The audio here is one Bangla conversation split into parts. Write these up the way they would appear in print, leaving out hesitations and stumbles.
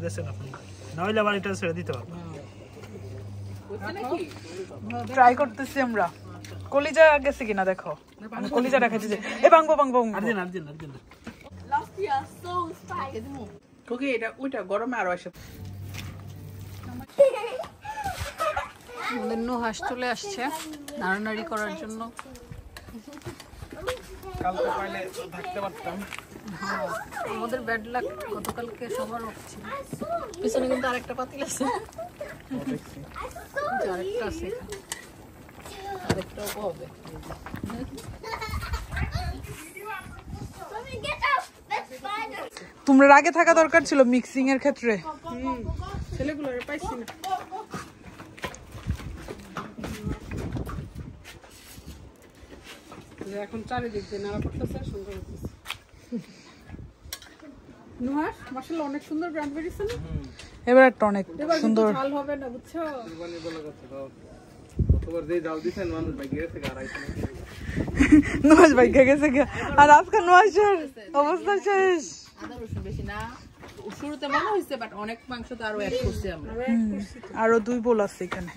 দেশেন আপনি, না হলে আবার এটা ছেড়ে দিতে পারবো। ট্রাই করতেছি আমরা। কলিজা গেছে কিনা দেখো, আমি কলিজা রাখাইছি যে এ ভাঙবো ভাঙবো আর্জেন্ট আর্জেন্ট আর্জেন্ট ওকে। এটা ওইটা গরমে আরো আসে। আমাদের নুহাস চলে আসছে নাড়ানাড়ি করার জন্য। কালকে পাইলে থাকতে পারতাম। আমাদের ব্যাড লাক, গতকালকে সবার অফ ছিল। পিছনে কিন্তু আরেকটা পাতিল আছে, আরেকটা আছে, আরেকটাও হবে। তোমরা আগে থাকা দরকার ছিল মিক্সিং এর ক্ষেত্রে। ছেলেগুলো পাইছি না। এখন চারিদিক দিয়ে নাড়া করতেছে, সুন্দর হচ্ছে। নুহাস মাশাআল্লাহ অনেক সুন্দর ব্র্যান্ড বেরিয়েছে না? এবার একটা অনেক সুন্দর ঝাল হবে না, বুঝছো? কুরবানি বলা যাচ্ছে তো কতবার যে জাল দিছেন মানুষ ভাই গেছে গারাইছে না। নুহাস ভাই গেছে কি আর আজকে নুহাসের অবস্থা শেষ। আদা রসুন বেশি না, শুরুতে মনে হইছে, বাট অনেক মাংস তো আরো অ্যাড করছি আমরা। আরো 2 বোল আছে এখানে।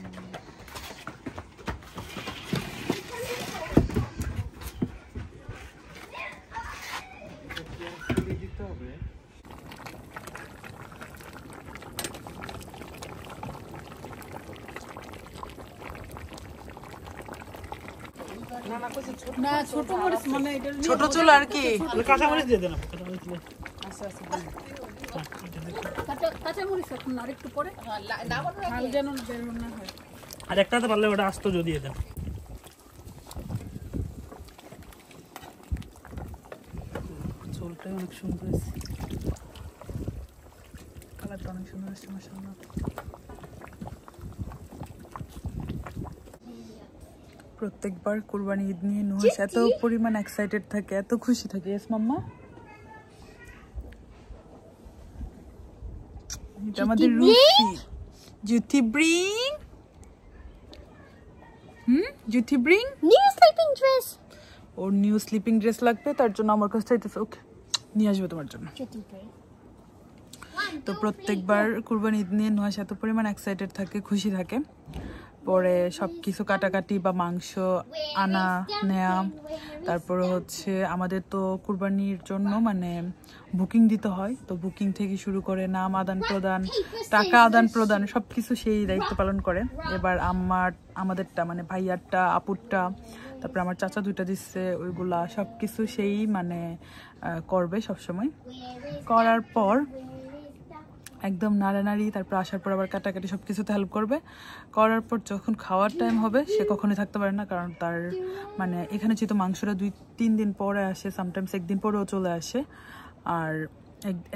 না ছোট মরিচ মানে এটা ছোট চুল আর কি কাঁচা মরিচ দিয়ে দেন, কাঁচা মরিচ দিলে। আচ্ছা আচ্ছা, কাঁচা মরিচ এখন আরেকটু পরে ঝাল যেন বের না হয়। আর একটাতে পারলে ওটা আস্ত যদি দেন। ঝোলটা অনেক সুন্দর হয়েছে, কালারটা অনেক সুন্দর হয়েছে মাশাআল্লাহ। প্রত্যেকবার কুরবানি ঈদ নিয়ে নুহাস এত পরিমাণ এক্সাইটেড থাকে, এত খুশি থাকে। এস মাম্মা, এটা আমাদের Ruchi. Juthi bring, Juthi bring new sleeping dress. ওর নিউ স্লিপিং ড্রেস লাগবে, তার জন্য আমার কাছে চাইতেছে। ওকে, নিয়ে আসবে তোমার জন্য। তো প্রত্যেকবার কুরবানি ঈদ নিয়ে নুহাস এত পরিমাণ এক্সাইটেড থাকে, খুশি থাকে। পরে সবকিছু কাটাকাটি বা মাংস আনা নেয়া, তারপরে হচ্ছে আমাদের তো কুরবানির জন্য মানে বুকিং দিতে হয়, তো বুকিং থেকে শুরু করে নাম আদান প্রদান, টাকা আদান প্রদান সবকিছু সেই দায়িত্ব পালন করে। এবার আমাদেরটা মানে ভাইয়ারটা, আপুরটা, তারপরে আমার চাচা 2টা দিচ্ছে, ওইগুলা সবকিছু সেই মানে করবে সবসময়। করার পর একদম নাড়ানাড়ি, তারপর আসার পর আবার কাটাকাটি সবকিছুতে হেল্প করবে। করার পর যখন খাওয়ার টাইম হবে সে কখনোই থাকতে পারে না, কারণ তার মানে এখানে যেহেতু মাংসটা 2-3 দিন পরে আসে, সামটাইমস 1 দিন পরেও চলে আসে। আর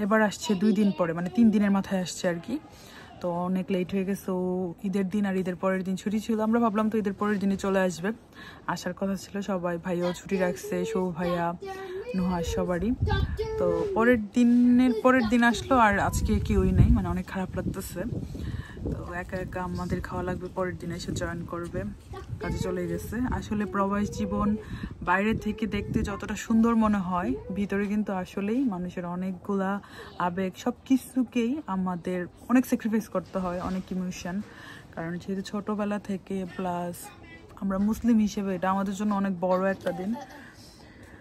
এবার আসছে 2 দিন পরে, মানে 3 দিনের মাথায় আসছে আর কি। তো অনেক লেট হয়ে গেছে। ও ঈদের দিন আর ঈদের পরের দিন ছুটি ছিল, আমরা ভাবলাম তো ঈদের পরের দিনে চলে আসবে, আসার কথা ছিল সবাই। ভাইয়াও ছুটি রাখছে, সৌ ভাইয়া, নুহাস সবারই। তো পরের দিন আসলো আর আজকে কেউই নেই, মানে অনেক খারাপ লাগতেছে। তো একা একা আমাদের খাওয়া লাগবে, পরের দিন এসে জয়েন করবে, কাজে চলে গেছে। আসলে প্রবাস জীবন বাইরে থেকে দেখতে যতটা সুন্দর মনে হয়, ভিতরে কিন্তু আসলেই মানুষের অনেকগুলা আবেগ, সব কিছুকেই আমাদের অনেক স্যাক্রিফাইস করতে হয়, অনেক ইমোশন। কারণ যেহেতু ছোটোবেলা থেকে, প্লাস আমরা মুসলিম হিসেবে এটা আমাদের জন্য অনেক বড় একটা দিন।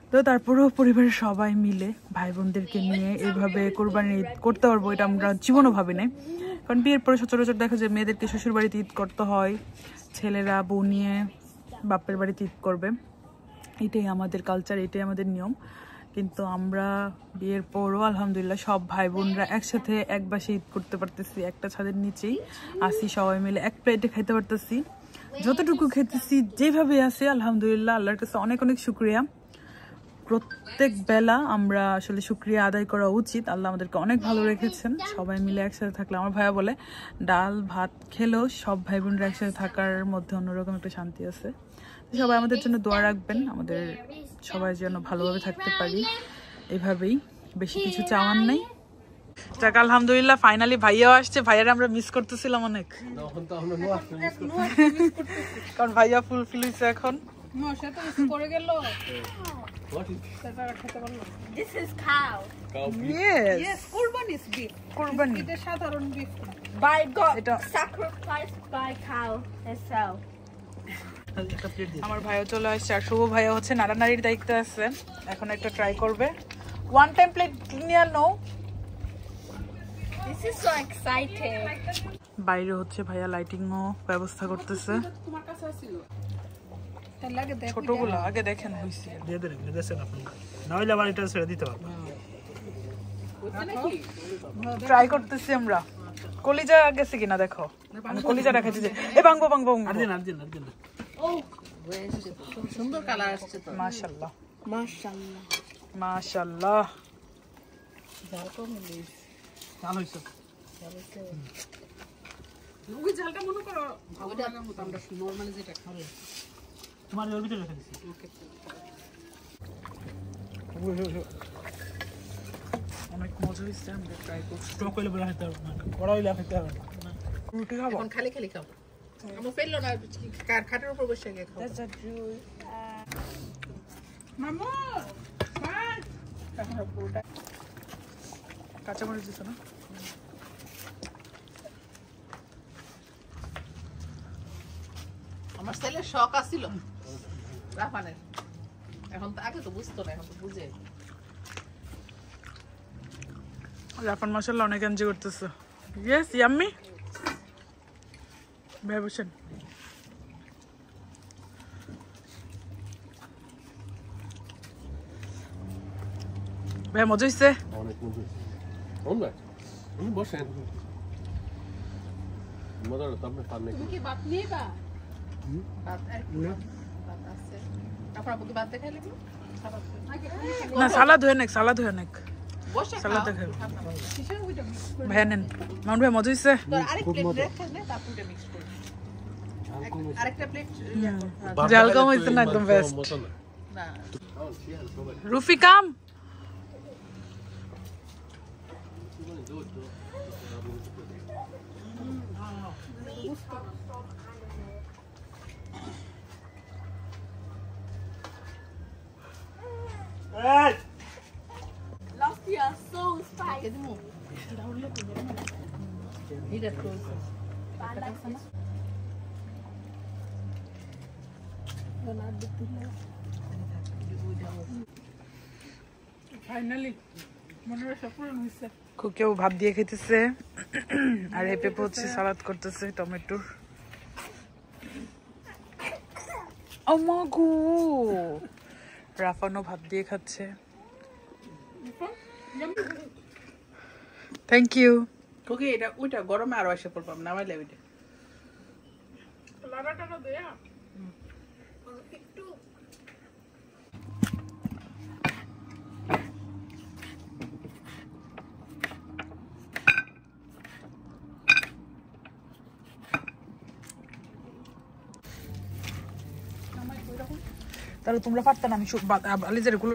তো তারপরেও পরিবারের সবাই মিলে ভাই বোনদেরকে নিয়ে এইভাবে কোরবানি ঈদ করতে পারবো এটা আমরা জীবনও ভাবি নাই। কারণ বিয়ের পরে সচরাচর দেখা যায় মেয়েদেরকে শ্বশুর বাড়িতে ঈদ করতে হয়, ছেলেরা বউ নিয়ে বাপের বাড়িতে ঈদ করবে, এটাই আমাদের কালচার, এটাই আমাদের নিয়ম। কিন্তু আমরা বিয়ের পরও আলহামদুলিল্লাহ সব ভাই বোনরা একসাথে এক বাসে ঈদ করতে পারতেছি, একটা ছাদের নিচেই আসি, সবাই মিলে এক প্লেটে খাইতে পারতেছি। যতটুকু খেতেছি যেভাবে আছে আলহামদুলিল্লাহ, আল্লাহর কাছে অনেক অনেক শুকরিয়া। প্রত্যেক বেলা আমরা আসলে শুকরিয়া আদায় করা উচিত, আল্লাহ আমাদেরকে অনেক ভালো রেখেছেন। সবাই মিলে একসাথে থাকলে, আমার ভাইয়া বলে ডাল ভাত খেলেও সব ভাই বোনরা একসাথে থাকার মধ্যে অন্যরকম একটা শান্তি আছে। সবাই আমাদের জন্য দোয়া রাখবেন, আমাদের সবাই যেন ভালোভাবে থাকতে পারি, এভাবেই, বেশি কিছু চাওয়ার নেই। যাক আলহামদুলিল্লাহ ফাইনালি ভাইয়াও আসছে, ভাইয়ারে আমরা মিস করতেছিলাম অনেক, কারণ ভাইয়া ফুলফিল হয়েছে এখন। পড়ে গেল What is This is cow. cow beef? Yes. কুরবানি is beef. কুরবানি। এটা সাধারণ beef না। By God, এটা- sacrificed by cow itself. একটা প্লেট দিয়ে আমার ভাইও চলে আসছে আর শুভ ভাইয়া হচ্ছে নাড়ানাড়ির দায়িত্বে আছে এখন একটা ট্রাই করবে ওয়ান টাইম প্লেট নিয়ে নাও This is so exciting. বাইরে হচ্ছে ভাইয়া লাইটিংও ব্যবস্থা করতেছে তোমার কাছে ছিল। তার লাগে দেখো। ছোটগুলো আগে দেখেন হইছে দিয়ে দেন দেখছেন আপনি না হলে আবার এটা ছেড়ে দিতে পারবো ট্রাই করতেছি আমরা কলিজা গেছে কিনা দেখো আমি কলিজা রাখাইছি যে এ ভাঙবো ভাঙবো আর দিন আর দিন আর দিন সুন্দর কালার আসছে তো। মাশাআল্লাহ Mashallah. মাশাআল্লাহ চাল হইছে ওই ঝালটা মনে করো ভাগদানের মতো আমরা নরমালি যেটা খাই। তোমার এর ভিতরে রেখে দিছি অনেক মজা হইছে আমরা ট্রাই করছি স্টক হইলে বলে খেতে হবে না কড়া হইলে খেতে হবে না রুটি খাবো এখন খালি খালি খাও। আমার ফেললো না কার খাটের উপর বসে গিয়ে খাও। মামু বাই এখন পুরোটা কাঁচা মরিচ দিছো না আমার ছেলের শখ আছিল রাফানের। এখন তো আগে তো বুঝতো না এখন তো বুঝে। রাফান মাশাআল্লাহ অনেক এনজয় করতেছে ইয়েস ইয়াম্মি ভাই বসেন ভাই মজা হইছে অনেক মজা আমরা বসেন মজা তো আপনি পান নাকি তুমি কি ভাত নিবা? ভাত ভাত আছে। আপনারা বুকে ভাত দেখাইলে কি? না সালাদ হয়ে নেক বসে সালাদ খাও। দেখাই কিসের ওইটা মিক্স করে? ভাইয়া নেন মাউন্ট ভাই মজা হইছে তো আরেক প্লেট রেখে নে তারপর ওইটা মিক্স করে। আরেকটা প্লেট জাল কম হইছে না একদম বেস্ট মজা না না রুফি কাম এই Last year, so spicy. দিমু এটা করছে ফাইনালি মনে হয় সফল হইছে খুকেও ভাত দিয়ে খেতেছে আর এই পেঁপে হচ্ছে সালাদ করতেছে টমেটোর আমাগো রাফানো ভাত দিয়ে খাচ্ছে থ্যাংক ইউ ওকে এটা ওইটা গরমে আরো এসে পড়বাম নামাইলে ওইটা তাহলে তোমরা পারতা না আমি আলিজের গুলো